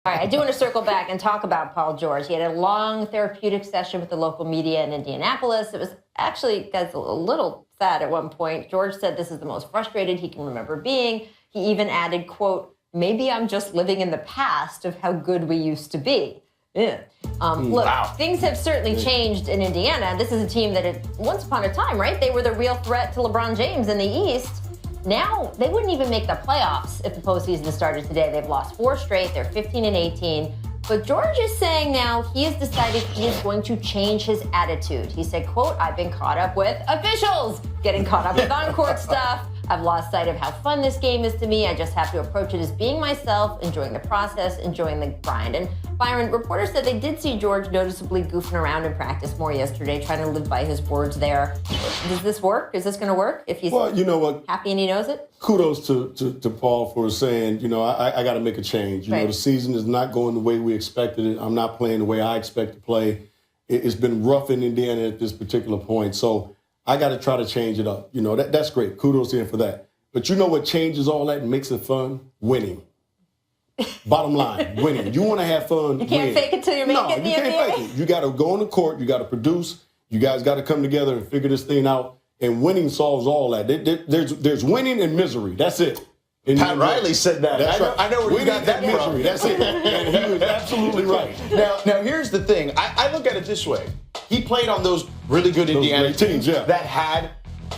All right, I do want to circle back and talk about Paul George. He had a long therapeutic session with the local media in Indianapolis. It was actually, guys, a little sad at one point. George said this is the most frustrated he can remember being. He even added, quote, "Maybe I'm just living in the past of how good we used to be." Yeah. Look, wow. Things have certainly changed in Indiana. This is a team that had, once upon a time, right, they were the real threat to LeBron James in the East. Now, they wouldn't even make the playoffs if the postseason started today. They've lost 4 straight. They're 15-18. But George is saying now he has decided he is going to change his attitude. He said, quote, "I've been caught up with officials, getting caught up with on-court stuff. I've lost sight of how fun this game is to me. I just have to approach it as being myself, enjoying the process, enjoying the grind." And Byron, reporters said they did see George noticeably goofing around in practice more yesterday, trying to live by his words there. Does this work? Is this going to work if he's Well, you know what? happy and he knows it? Kudos to Paul for saying, I got to make a change. You know, the season is not going the way we expected it. I'm not playing the way I expect to play. It's been rough in Indiana at this particular point. So I got to try to change it up. That's great. Kudos to him for that. But you know what changes all that and makes it fun? Winning. Bottom line, winning. You want to have fun. You can't fake it till you make it in the NBA. No, you can't fake it. You got to go on the court. You got to produce. You guys got to come together and figure this thing out. And winning solves all that. There's winning and misery. That's it. Pat Riley said that. That's right. I know where you got that from. Misery. That's it. And he was absolutely right. Now here's the thing. I look at it this way. He played on those really good Indiana teams that had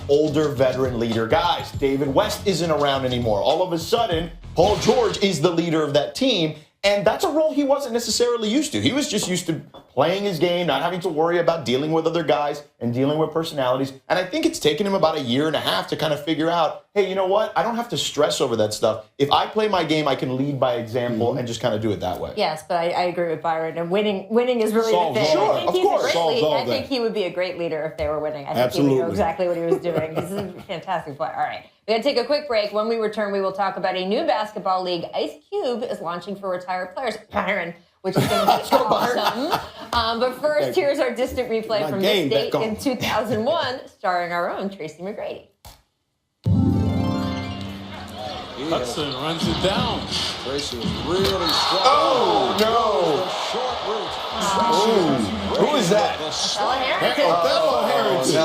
older veteran leader guys. David West isn't around anymore. All of a sudden, Paul George is the leader of that team. And that's a role he wasn't necessarily used to. He was just used to playing his game, not having to worry about dealing with other guys and dealing with personalities. And I think it's taken him about 1.5 years to kind of figure out, hey, you know what? I don't have to stress over that stuff. If I play my game, I can lead by example and just kind of do it that way. Yes, but I agree with Byron. And winning is really the thing. Sure, I think of course. I think he would be a great leader if they were winning. I think he would know exactly what he was doing. He's a fantastic player. All right. We got to take a quick break. When we return, we will talk about a new basketball league. Ice Cube is launching for retired players. Byron, which is going to be awesome. But first, here's our distant replay from this date in 2001, starring our own Tracy McGrady. Hudson runs it down. Tracy was really strong. Oh, no. Who is that? Othello Harrington.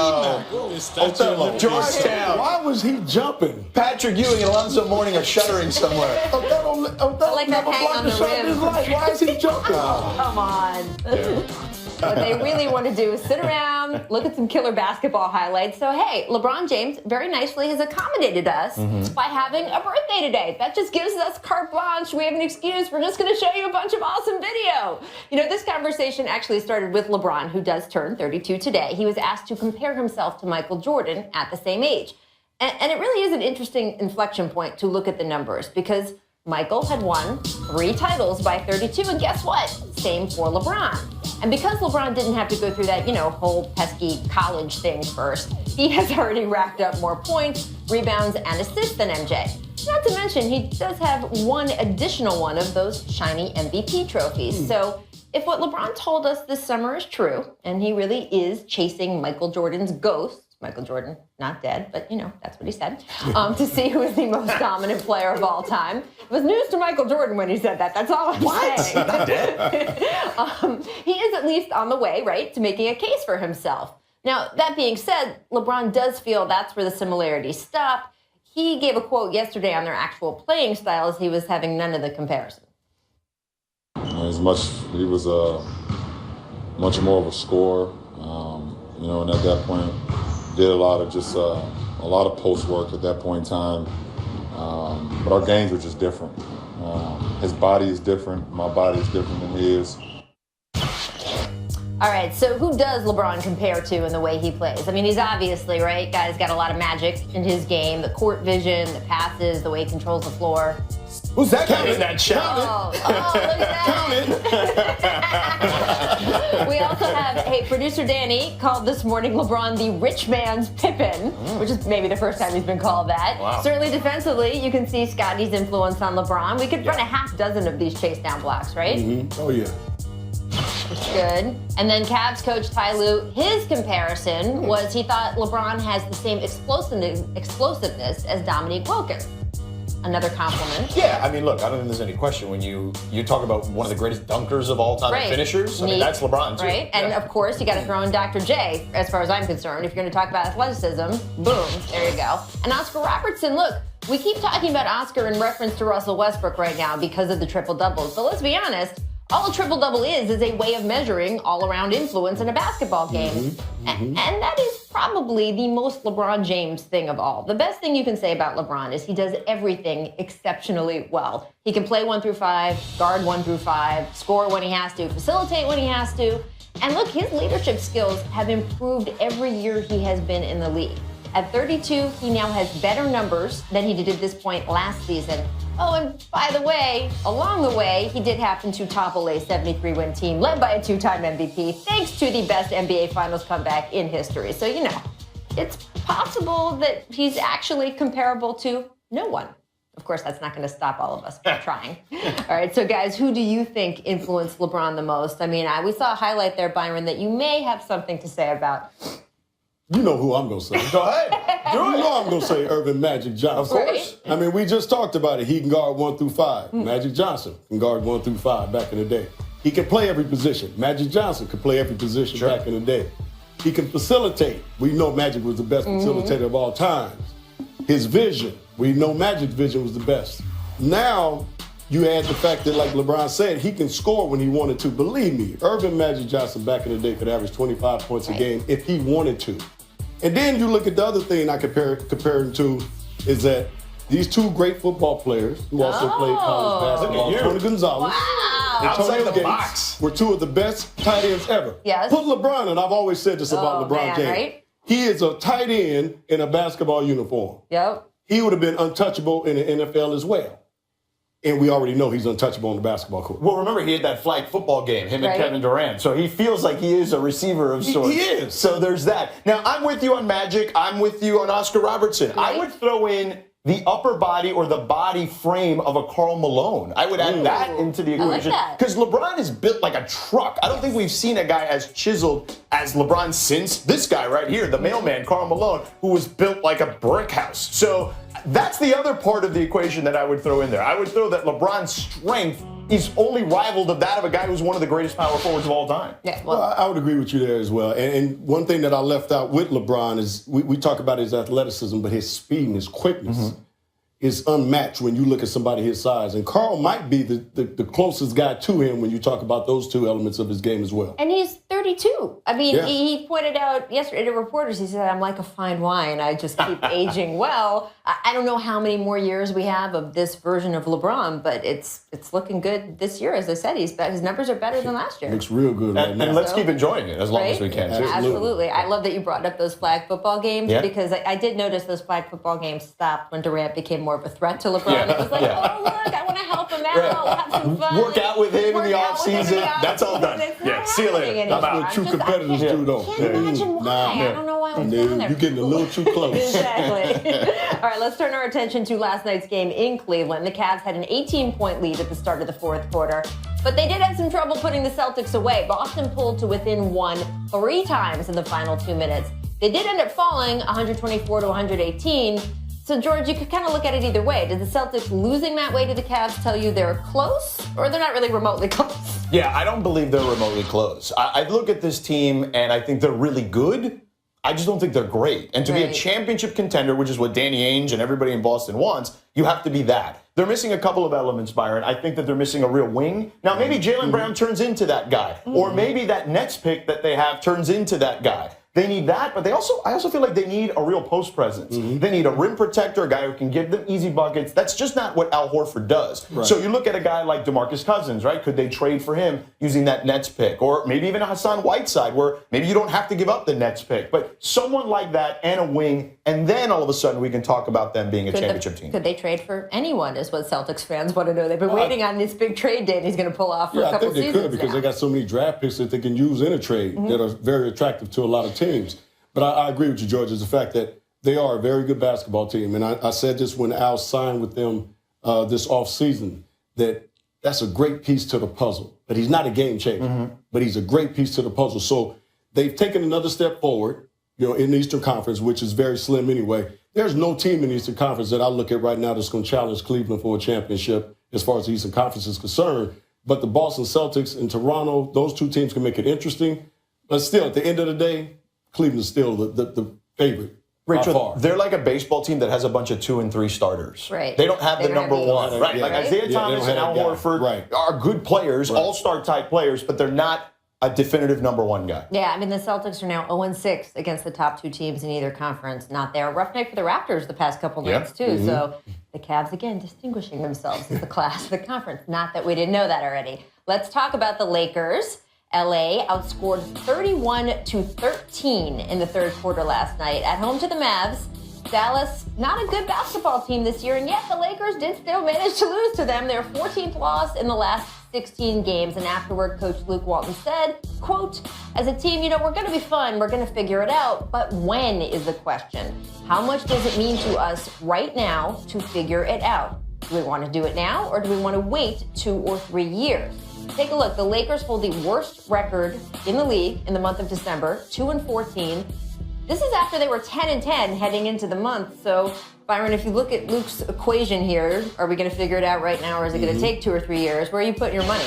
Othello. Georgetown. Why was he jumping? Patrick Ewing and Alonzo Mourning are shuddering somewhere. Othello like that never hang blocked on a the shot in rim. his life. Why is he jumping? Come on. What they really want to do is sit around, look at some killer basketball highlights. So, hey, LeBron James very nicely has accommodated us by having a birthday today. That just gives us carte blanche. We have an excuse. We're just going to show you a bunch of awesome video. This conversation actually started with LeBron, who does turn 32 today. He was asked to compare himself to Michael Jordan at the same age. And it really is an interesting inflection point to look at the numbers because Michael had won 3 titles by 32, and guess what? Same for LeBron. And because LeBron didn't have to go through that, whole pesky college thing first, he has already racked up more points, rebounds, and assists than MJ. Not to mention, he does have one additional one of those shiny MVP trophies. So if what LeBron told us this summer is true, and he really is chasing Michael Jordan's ghost, Michael Jordan, not dead, but that's what he said, to see who is the most dominant player of all time. It was news to Michael Jordan when he said that. That's all I'm saying. Not dead. He is at least on the way, right, to making a case for himself. Now, that being said, LeBron does feel that's where the similarities stop. He gave a quote yesterday on their actual playing styles. He was having none of the comparison. He was much more of a scorer, and at that point, did a lot of post work at that point in time. But our games were just different. His body is different. My body is different than his. All right, so who does LeBron compare to in the way he plays? I mean, he's obviously, right, guy's got a lot of magic in his game, the court vision, the passes, the way he controls the floor. Who's that guy in that shot? Look at that. We also have, producer Danny called this morning LeBron the rich man's Pippen, which is maybe the first time he's been called that. Wow. Certainly defensively, you can see Scotty's influence on LeBron. We could run a half dozen of these chase down blocks, right? Mm-hmm. Oh, yeah. It's good. And then Cavs coach Ty Lue, his comparison was he thought LeBron has the same explosiveness as Dominique Wilkins. another compliment. Yeah, I mean, look, I don't think there's any question when you talk about one of the greatest dunkers of all time and finishers. I mean, that's LeBron, too. Right, and of course, you got to throw in Dr. J, as far as I'm concerned. If you're going to talk about athleticism, boom, there you go. And Oscar Robertson, look, we keep talking about Oscar in reference to Russell Westbrook right now because of the triple-doubles. But let's be honest, all a triple-double is a way of measuring all-around influence in a basketball game. And that is probably the most LeBron James thing of all. The best thing you can say about LeBron is he does everything exceptionally well. He can play 1 through 5, guard 1 through 5, score when he has to, facilitate when he has to. And look, his leadership skills have improved every year he has been in the league. At 32, he now has better numbers than he did at this point last season. Oh, and by the way, along the way, he did happen to topple a 73-win team led by a 2-time MVP, thanks to the best NBA Finals comeback in history. So, you know, it's possible that he's actually comparable to no one. Of course, that's not going to stop all of us from trying. All right, so guys, who do you think influenced LeBron the most? I mean, we saw a highlight there, Byron, that you may have something to say about. You know who I'm going to say. Go ahead. Do it. You know I'm going to say Earvin Magic Johnson. Of course. I mean, we just talked about it. He can guard 1 through 5. Magic Johnson can guard 1 through 5 back in the day. He can play every position. Magic Johnson could play every position back in the day. He can facilitate. We know Magic was the best facilitator of all times. His vision. We know Magic's vision was the best. Now, you add the fact that, like LeBron said, he can score when he wanted to. Believe me, Earvin Magic Johnson back in the day could average 25 points a game if he wanted to. And then you look at the other thing I compare him to is that these two great football players who also played college basketball, Tony Gonzalez and Tony Gates, were two of the best tight ends ever. Yes. Put LeBron, and I've always said this about LeBron James. Right? He is a tight end in a basketball uniform. Yep. He would have been untouchable in the NFL as well. And we already know he's untouchable on the basketball court. Well, remember, he had that flag football game, him and Kevin Durant. So he feels like he is a receiver of sorts. He is. So there's that. Now, I'm with you on Magic. I'm with you on Oscar Robertson. Right. I would throw in the upper body or the body frame of a Karl Malone. I would add that into the equation. Because LeBron is built like a truck. I don't think we've seen a guy as chiseled as LeBron since this guy right here, the mailman, Karl Malone, who was built like a brick house. So that's the other part of the equation that I would throw in there. I would throw that LeBron's strength is only rivaled of that of a guy who's one of the greatest power forwards of all time. Yeah, well, I would agree with you there as well. And one thing that I left out with LeBron is we talk about his athleticism, but his speed and his quickness is unmatched when you look at somebody his size. And Karl might be the closest guy to him when you talk about those two elements of his game as well. And he's 32. I mean, he pointed out yesterday to reporters, he said, I'm like a fine wine. I just keep aging well. I don't know how many more years we have of this version of LeBron, but it's looking good this year. As I said, his numbers are better than last year. Looks real good right now. And let's keep enjoying it as long as we can, too. Absolutely. I love that you brought up those flag football games because I did notice those flag football games stopped when Durant became more of a threat to LeBron. It was like, oh, look, I want to help him out. We'll have some fun. Work out with him in the offseason. That's all done. See you later. That's what true competitors do, though. I can't imagine why. I don't know why I was down there. You're getting a little too close. Exactly. All right, let's turn our attention to last night's game in Cleveland. The Cavs had an 18-point lead at the start of the fourth quarter, but they did have some trouble putting the Celtics away. Boston pulled to within 1 3 times in the final 2 minutes. They did end up falling 124 to 118. So, George, you could kind of look at it either way. Did the Celtics losing that way to the Cavs tell you they're close, or they're not really remotely close? Yeah, I don't believe they're remotely close. I look at this team, and I think they're really good. I just don't think they're great. And to be a championship contender, which is what Danny Ainge and everybody in Boston wants, you have to be that. They're missing a couple of elements, Byron. I think that they're missing a real wing. Now, maybe Jaylen Brown turns into that guy. Or maybe that Nets pick that they have turns into that guy. They need that, but I also feel like they need a real post presence. They need a rim protector, a guy who can give them easy buckets. That's just not what Al Horford does. Right. So you look at a guy like DeMarcus Cousins, right? Could they trade for him using that Nets pick? Or maybe even a Hassan Whiteside, where maybe you don't have to give up the Nets pick, but someone like that and a wing, and then all of a sudden we can talk about them being a championship team. Could they trade for anyone is what Celtics fans want to know. They've been waiting on this big trade date he's going to pull off for a couple seasons. I think they could because they got so many draft picks that they can use in a trade that are very attractive to a lot of teams. But I agree with you, George, is the fact that they are a very good basketball team. And I said this when Al signed with them this offseason, that's a great piece to the puzzle. But he's not a game changer, but he's a great piece to the puzzle. So they've taken another step forward, in the Eastern Conference, which is very slim anyway. there's no team in the Eastern Conference that I look at right now that's going to challenge Cleveland for a championship as far as the Eastern Conference is concerned. But the Boston Celtics and Toronto, those two teams can make it interesting. But still, at the end of the day, Cleveland is still the favorite. Rachel, they're like a baseball team that has a bunch of 2 and 3 starters. Right. They don't have the number one. Right. Like Right. Isaiah Thomas and Al Horford are good players, all-star type players, but they're not a definitive number one guy. Yeah, I mean, the Celtics are now 0-6 against the top 2 teams in either conference. Not there. Rough night for the Raptors the past couple nights, too. So the Cavs, again, distinguishing themselves as the class of the conference. Not that we didn't know that already. Let's talk about the Lakers. LA outscored 31-13 in the third quarter last night at home to the Mavs. Dallas, not a good basketball team this year, and yet the Lakers did still manage to lose to them. Their 14th loss in the last 16 games, and afterward, Coach Luke Walton said, quote, as a team, we're going to be fun, we're going to figure it out, but when is the question? How much does it mean to us right now to figure it out? Do we want to do it now, or do we want to wait 2 or 3 years? Take a look. The Lakers hold the worst record in the league in the month of December, 2-14. This is after they were 10-10 heading into the month. So, Byron, if you look at Luke's equation here, are we going to figure it out right now, or is it going to take 2 or 3 years? Where are you putting your money?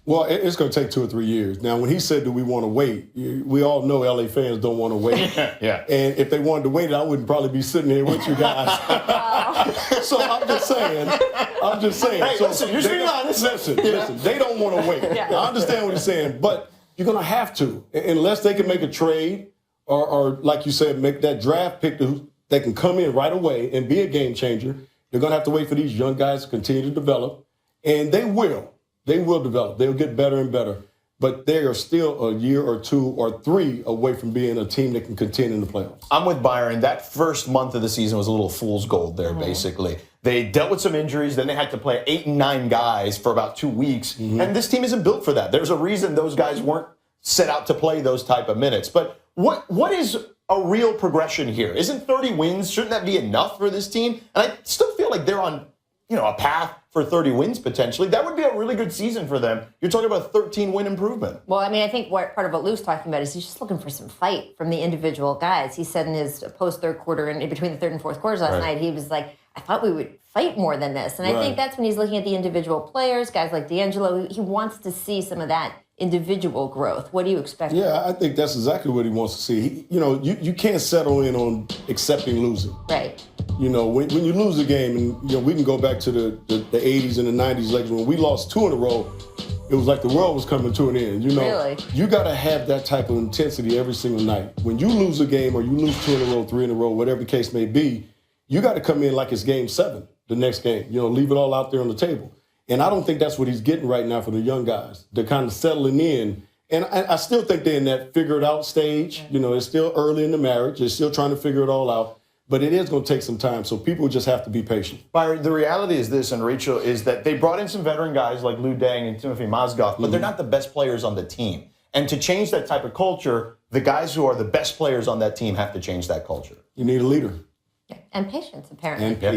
Well, it's going to take 2 or 3 years. Now, when he said, do we want to wait? We all know LA fans don't want to wait. Yeah. And if they wanted to wait, I wouldn't probably be sitting here with you guys. So I'm just saying. Hey, so listen, you're being honest. Listen, they don't want to wait. Yeah. I understand what he's saying, but you're going to have to. Unless they can make a trade or like you said, make that draft pick that can come in right away and be a game changer, they're going to have to wait for these young guys to continue to develop. And they will. They will develop. They'll get better and better. But they are still a year or 2 or 3 away from being a team that can contend in the playoffs. I'm with Byron. That first month of the season was a little fool's gold there, basically. They dealt with some injuries. Then they had to play 8 and 9 guys for about 2 weeks. And this team isn't built for that. There's a reason those guys weren't set out to play those type of minutes. But what is a real progression here? Isn't 30 wins, shouldn't that be enough for this team? And I still feel like they're on a path for 30 wins potentially. That would be a really good season for them. You're talking about a 13-win improvement. Well, I mean, I think part of what Luke's talking about is he's just looking for some fight from the individual guys. He said in his post-third quarter and in between the third and fourth quarters last night, he was like, I thought we would fight more than this. And I think that's when he's looking at the individual players, guys like D'Angelo. He wants to see some of that individual growth. What do you expect? Yeah, I think that's exactly what he wants to see. You can't settle in on accepting losing. Right. When you lose a game, and we can go back to the 80s and the 90s, like when we lost 2 in a row, it was like the world was coming to an end. Really? You got to have that type of intensity every single night. When you lose a game or you lose 2 in a row, 3 in a row, whatever the case may be, you got to come in like it's game 7, the next game. Leave it all out there on the table. And I don't think that's what he's getting right now for the young guys. They're kind of settling in. And I still think they're in that figure-it-out stage. It's still early in the marriage. They're still trying to figure it all out. But it is going to take some time, so people just have to be patient. Byron, the reality is this, and Rachel, is that they brought in some veteran guys like Lou Deng and Timothy Mozgov, but they're not the best players on the team. And to change that type of culture, the guys who are the best players on that team have to change that culture. You need a leader. And patience, apparently. And patience.